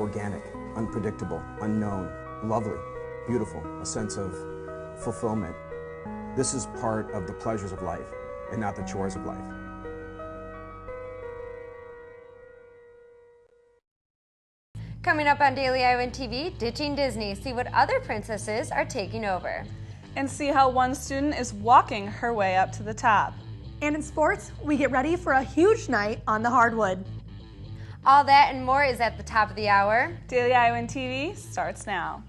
organic, unpredictable, unknown, lovely, beautiful, a sense of fulfillment. This is part of the pleasures of life and not the chores of life. Coming up on Daily Iowan TV, Ditching Disney, see what other princesses are taking over. And see how one student is walking her way up to the top. And in sports, we get ready for a huge night on the hardwood. All that and more is at the top of the hour. Daily Iowan TV starts now.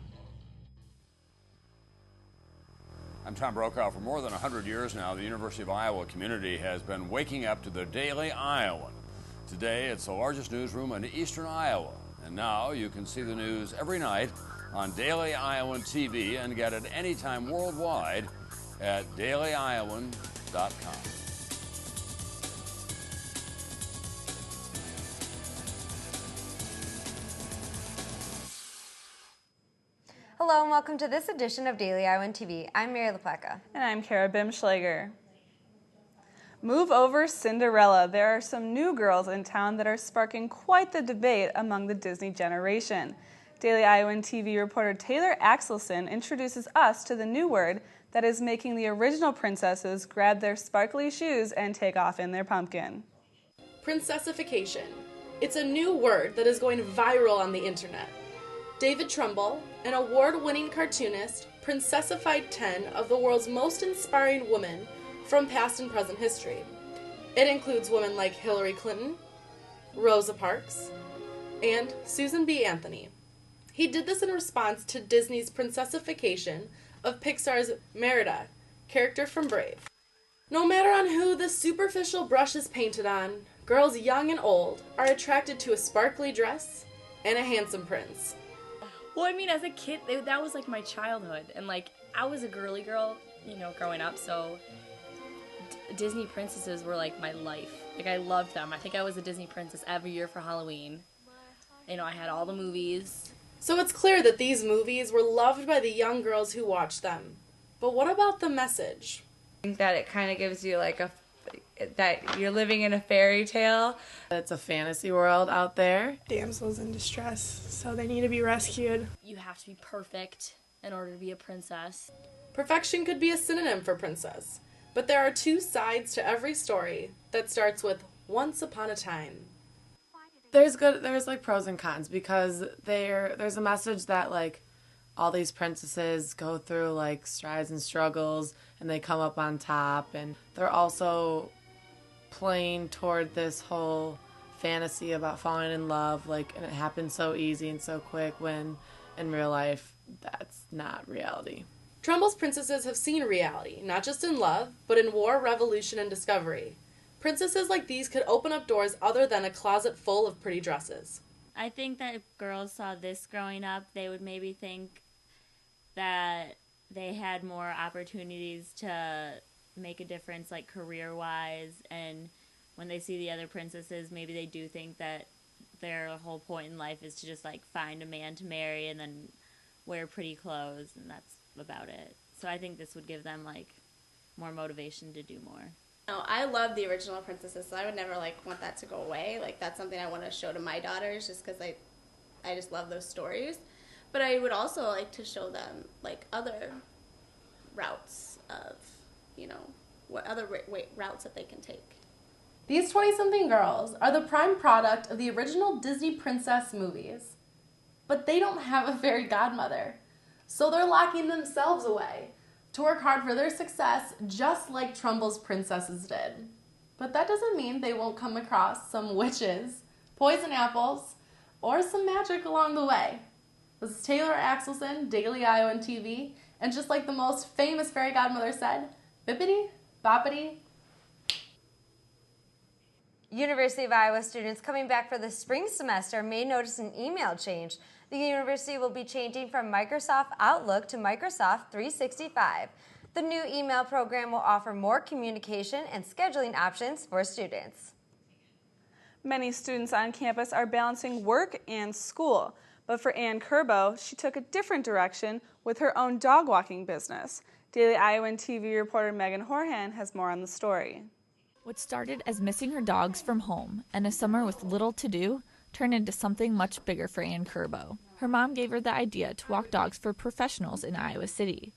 I'm Tom Brokaw. For more than 100 years now, the University of Iowa community has been waking up to the Daily Iowan. Today, it's the largest newsroom in eastern Iowa. And now you can see the news every night on Daily Iowan TV and get it anytime worldwide at dailyiowan.com. Hello and welcome to this edition of Daily Iowan TV. I'm Mary LaPleca. And I'm Kara Bimschlager. Move over Cinderella. There are some new girls in town that are sparking quite the debate among the Disney generation. Daily Iowan TV reporter Taylor Axelson introduces us to the new word that is making the original princesses grab their sparkly shoes and take off in their pumpkin. Princessification. It's a new word that is going viral on the internet. David Trumbull, an award-winning cartoonist, princessified 10 of the world's most inspiring women from past and present history. It includes women like Hillary Clinton, Rosa Parks, and Susan B. Anthony. He did this in response to Disney's princessification of Pixar's Merida, character from Brave. No matter on who the superficial brush is painted on, girls young and old are attracted to a sparkly dress and a handsome prince. Well, I mean, as a kid, that was like my childhood, and like I was a girly girl, you know, growing up, so Disney princesses were like my life. Like I loved them. I think I was a Disney princess every year for Halloween. You know, I had all the movies. So it's clear that these movies were loved by the young girls who watched them. But what about the message? I think that it kind of gives you like that you're living in a fairy tale. It's a fantasy world out there. Damsels in distress, so they need to be rescued. You have to be perfect in order to be a princess. Perfection could be a synonym for princess, but there are two sides to every story that starts with once upon a time. There's like pros and cons because there's a message that like all these princesses go through like strides and struggles and they come up on top, and they're also playing toward this whole fantasy about falling in love, like, and it happens so easy and so quick when in real life that's not reality. Trumbull's princesses have seen reality, not just in love, but in war, revolution, and discovery. Princesses like these could open up doors other than a closet full of pretty dresses. I think that if girls saw this growing up, they would maybe think that they had more opportunities to make a difference, like career-wise, and when they see the other princesses, maybe they do think that their whole point in life is to just like find a man to marry and then wear pretty clothes, and that's about it. So I think this would give them like more motivation to do more. No, I love the original princesses, so I would never like want that to go away. Like that's something I want to show to my daughters just because I just love those stories. But I would also like to show them like other routes of, you know, what other routes that they can take. These 20-something girls are the prime product of the original Disney princess movies. But they don't have a fairy godmother. So they're locking themselves away to work hard for their success, just like Trumbull's princesses did. But that doesn't mean they won't come across some witches, poison apples, or some magic along the way. This is Taylor Axelson, Daily Iowan TV, and just like the most famous fairy godmother said, bippity, boppity. University of Iowa students coming back for the spring semester may notice an email change. The university will be changing from Microsoft Outlook to Microsoft 365. The new email program will offer more communication and scheduling options for students. Many students on campus are balancing work and school, but for Ann Kerbo, she took a different direction with her own dog walking business. Daily Iowan TV reporter Megan Horhan has more on the story. What started as missing her dogs from home and a summer with little to do turned into something much bigger for Ann Curbo. Her mom gave her the idea to walk dogs for professionals in Iowa City,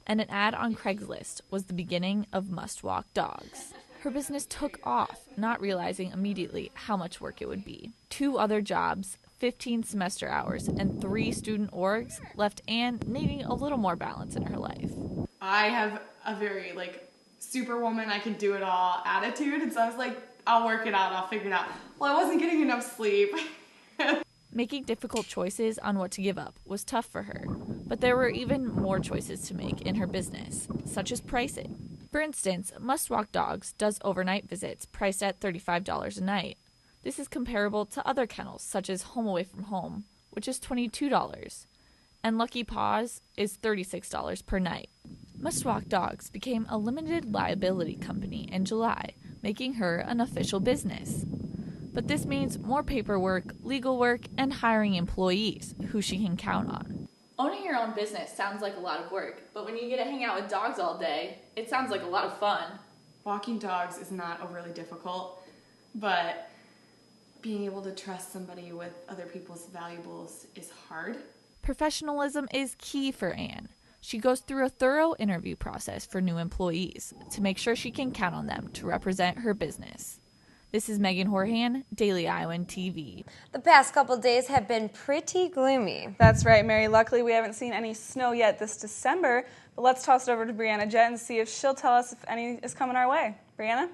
and an ad on Craigslist was the beginning of Must Walk Dogs. Her business took off, not realizing immediately how much work it would be. 2 other jobs, 15 semester hours, and 3 student orgs left Ann needing a little more balance in her life. I have a very, superwoman, I can do it all attitude, and so I was like, I'll work it out, I'll figure it out. Well, I wasn't getting enough sleep. Making difficult choices on what to give up was tough for her, but there were even more choices to make in her business, such as pricing. For instance, Must Walk Dogs does overnight visits priced at $35 a night. This is comparable to other kennels, such as Home Away from Home, which is $22, and Lucky Paws is $36 per night. Must Walk Dogs became a limited liability company in July, making her an official business. But this means more paperwork, legal work, and hiring employees who she can count on. Owning your own business sounds like a lot of work, but when you get to hang out with dogs all day, it sounds like a lot of fun. Walking dogs is not overly difficult, but being able to trust somebody with other people's valuables is hard. Professionalism is key for Ann. She goes through a thorough interview process for new employees to make sure she can count on them to represent her business. This is Megan Horhan, Daily Iowan TV. The past couple days have been pretty gloomy. That's right, Mary. Luckily, we haven't seen any snow yet this December, but let's toss it over to Brianna Jett and see if she'll tell us if any is coming our way. Brianna?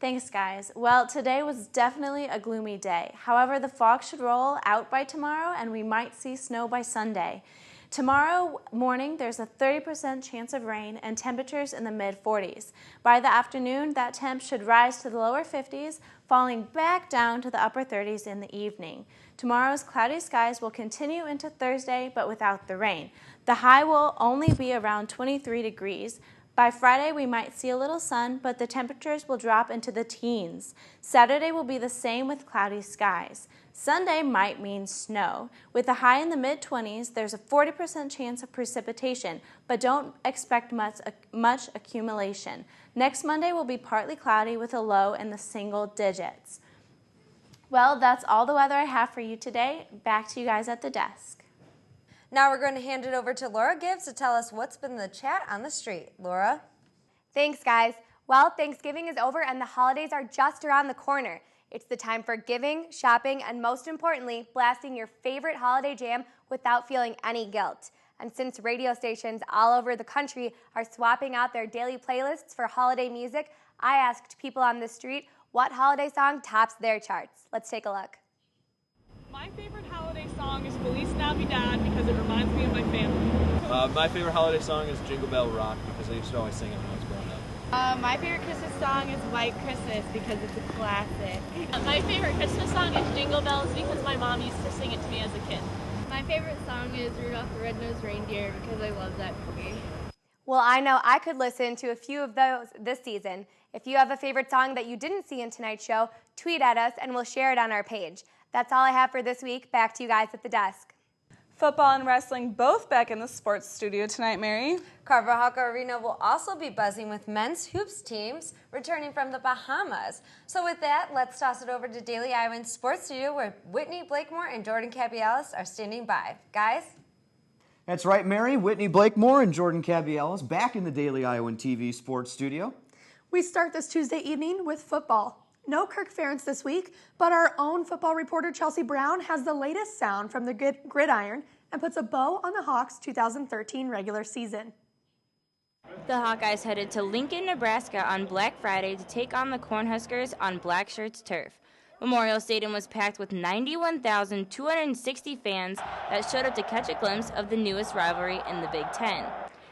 Thanks, guys. Well, today was definitely a gloomy day. However, the fog should roll out by tomorrow, and we might see snow by Sunday. Tomorrow morning, there's a 30% chance of rain and temperatures in the mid-40s. By the afternoon, that temp should rise to the lower 50s, falling back down to the upper 30s in the evening. Tomorrow's cloudy skies will continue into Thursday, but without the rain. The high will only be around 23 degrees. By Friday, we might see a little sun, but the temperatures will drop into the teens. Saturday will be the same with cloudy skies. Sunday might mean snow. With a high in the mid-20s, there's a 40% chance of precipitation, but don't expect much accumulation. Next Monday will be partly cloudy with a low in the single digits. Well, that's all the weather I have for you today. Back to you guys at the desk. Now we're going to hand it over to Laura Gibbs to tell us what's been the chat on the street. Laura? Thanks, guys. Well, Thanksgiving is over and the holidays are just around the corner. It's the time for giving, shopping, and most importantly, blasting your favorite holiday jam without feeling any guilt. And since radio stations all over the country are swapping out their daily playlists for holiday music, I asked people on the street what holiday song tops their charts. Let's take a look. My favorite holiday song is Feliz Navidad because it reminds me of my family. My favorite holiday song is Jingle Bell Rock because I used to always sing it when I was growing up. My favorite Christmas song is White Christmas because it's a classic. My favorite Christmas song is Jingle Bells because my mom used to sing it to me as a kid. My favorite song is Rudolph the Red-Nosed Reindeer because I love that movie. Well, I know I could listen to a few of those this season. If you have a favorite song that you didn't see in tonight's show, tweet at us and we'll share it on our page. That's all I have for this week. Back to you guys at the desk. Football and wrestling both back in the sports studio tonight, Mary. Carver-Hawk Arena will also be buzzing with men's hoops teams returning from the Bahamas. So with that, let's toss it over to Daily Iowan Sports Studio where Whitney Blakemore and Jordan Cabialis are standing by. Guys? That's right, Mary. Whitney Blakemore and Jordan Cabialis back in the Daily Iowan TV Sports Studio. We start this Tuesday evening with football. No Kirk Ferentz this week, but our own football reporter Chelsea Brown has the latest sound from the gridiron and puts a bow on the Hawks' 2013 regular season. The Hawkeyes headed to Lincoln, Nebraska on Black Friday to take on the Cornhuskers on Black Shirts turf. Memorial Stadium was packed with 91,260 fans that showed up to catch a glimpse of the newest rivalry in the Big Ten.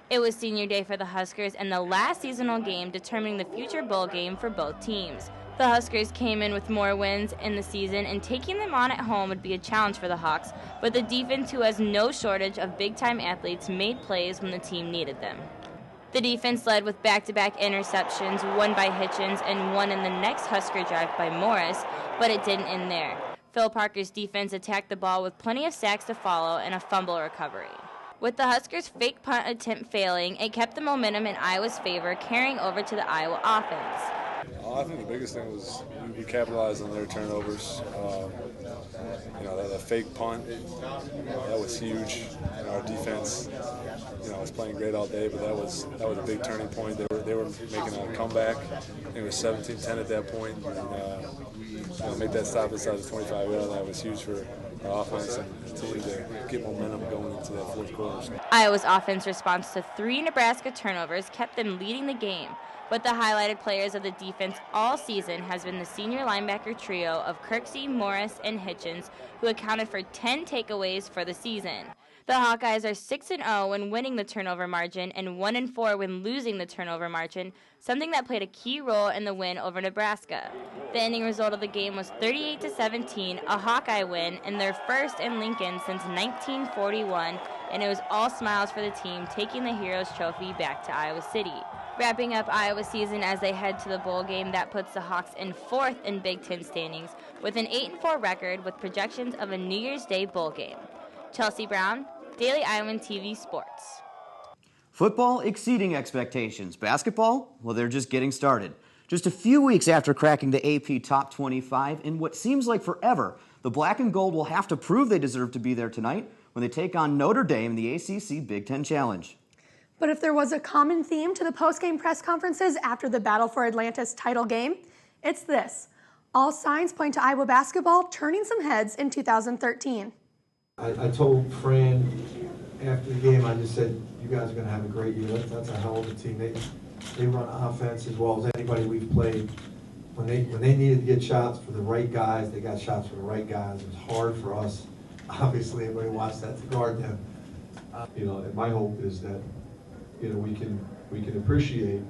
It was senior day for the Huskers and the last seasonal game determining the future bowl game for both teams. The Huskers came in with more wins in the season, and taking them on at home would be a challenge for the Hawks, but the defense, who has no shortage of big-time athletes, made plays when the team needed them. The defense led with back-to-back interceptions, one by Hitchens and one in the next Husker drive by Morris, but it didn't end there. Phil Parker's defense attacked the ball with plenty of sacks to follow and a fumble recovery. With the Huskers' fake punt attempt failing, it kept the momentum in Iowa's favor, carrying over to the Iowa offense. I think the biggest thing was we we capitalized on their turnovers. That fake punt, that was huge. Our defense, was playing great all day, but that was a big turning point. They were making a comeback. I think it was 17-10 at that point, and make that stop inside the 25-yard line was huge for our offense and continue to get momentum going into that fourth quarter. Iowa's offense response to 3 Nebraska turnovers kept them leading the game, but the highlighted players of the defense all season has been the senior linebacker trio of Kirksey, Morris, and Hitchens, who accounted for 10 takeaways for the season. The Hawkeyes are 6-0 when winning the turnover margin and 1-4 when losing the turnover margin, something that played a key role in the win over Nebraska. The ending result of the game was 38-17, a Hawkeye win and their first in Lincoln since 1941, and it was all smiles for the team taking the Heroes Trophy back to Iowa City. Wrapping up Iowa's season as they head to the bowl game, that puts the Hawks in 4th in Big Ten standings with an 8-4 record with projections of a New Year's Day bowl game. Chelsea Brown, Daily Iowan TV Sports. Football exceeding expectations. Basketball, well, they're just getting started. Just a few weeks after cracking the AP Top 25 in what seems like forever, the Black and Gold will have to prove they deserve to be there tonight when they take on Notre Dame in the ACC Big Ten Challenge. But if there was a common theme to the post-game press conferences after the Battle for Atlantis title game, it's this. All signs point to Iowa basketball turning some heads in 2013. I told Fran after the game, I just said, you guys are going to have a great year. That's a hell of a team. They run offense as well as anybody we've played. When they needed to get shots for the right guys, they got shots for the right guys. It was hard for us. Obviously, everybody wants that to guard them. And my hope is that we can appreciate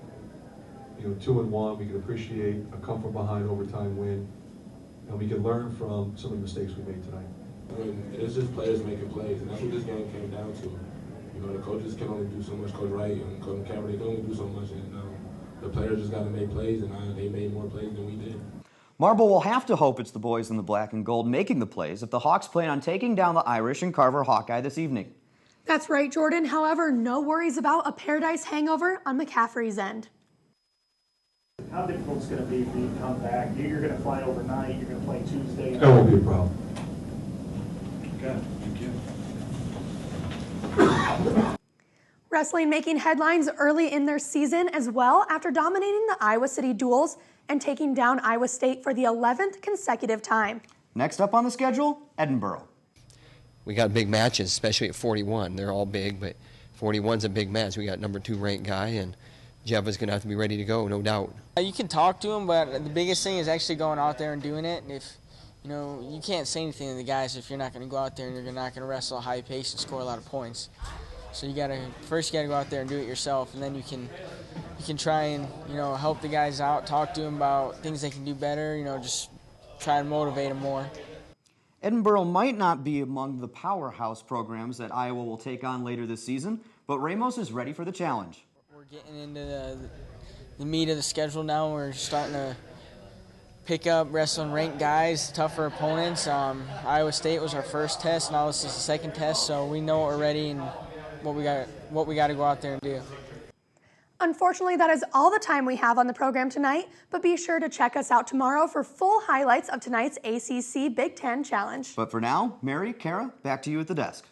2-1. We can appreciate a come from behind overtime win, and we can learn from some of the mistakes we made tonight. It's just players making plays, and that's what this game came down to. The coaches can only do so much. Coach Wright and Coach Cameron, they can only do so much, and the players just got to make plays, and they made more plays than we did. Marble will have to hope it's the boys in the black and gold making the plays if the Hawks plan on taking down the Irish and Carver Hawkeye this evening. That's right, Jordan. However, no worries about a Paradise hangover on McCaffrey's end. How difficult it's going to be for you to come back? You're going to fly overnight. You're going to play Tuesday. That won't be a problem. Okay, thank you. Wrestling making headlines early in their season as well after dominating the Iowa City Duels and taking down Iowa State for the 11th consecutive time. Next up on the schedule, Edinburgh. We got big matches, especially at 41. They're all big, but 41's a big match. We got number 2 ranked guy, and Jeff is going to have to be ready to go, no doubt. You can talk to him, but the biggest thing is actually going out there and doing it. And if you can't say anything to the guys if you're not going to go out there and you're not going to wrestle a high pace and score a lot of points. So you got to go out there and do it yourself, and then you can try and help the guys out, talk to them about things they can do better. Just try and motivate them more. Edinburgh might not be among the powerhouse programs that Iowa will take on later this season, but Ramos is ready for the challenge. We're getting into the meat of the schedule now. We're starting to pick up wrestling ranked guys, tougher opponents. Iowa State was our first test, now this is the second test, so we know we're ready and what we got to go out there and do. Unfortunately, that is all the time we have on the program tonight, but be sure to check us out tomorrow for full highlights of tonight's ACC Big Ten Challenge. But for now, Mary, Kara, back to you at the desk.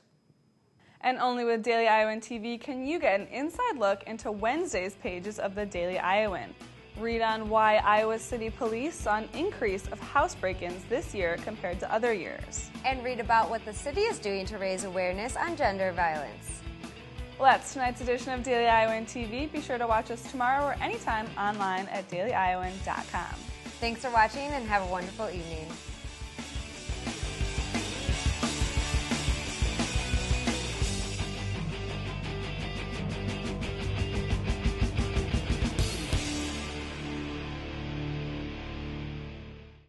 And only with Daily Iowan TV can you get an inside look into Wednesday's pages of the Daily Iowan. Read on why Iowa City Police saw an increase of house break-ins this year compared to other years. And read about what the city is doing to raise awareness on gender violence. Well, that's tonight's edition of Daily Iowan TV. Be sure to watch us tomorrow or anytime online at dailyiowan.com. Thanks for watching and have a wonderful evening.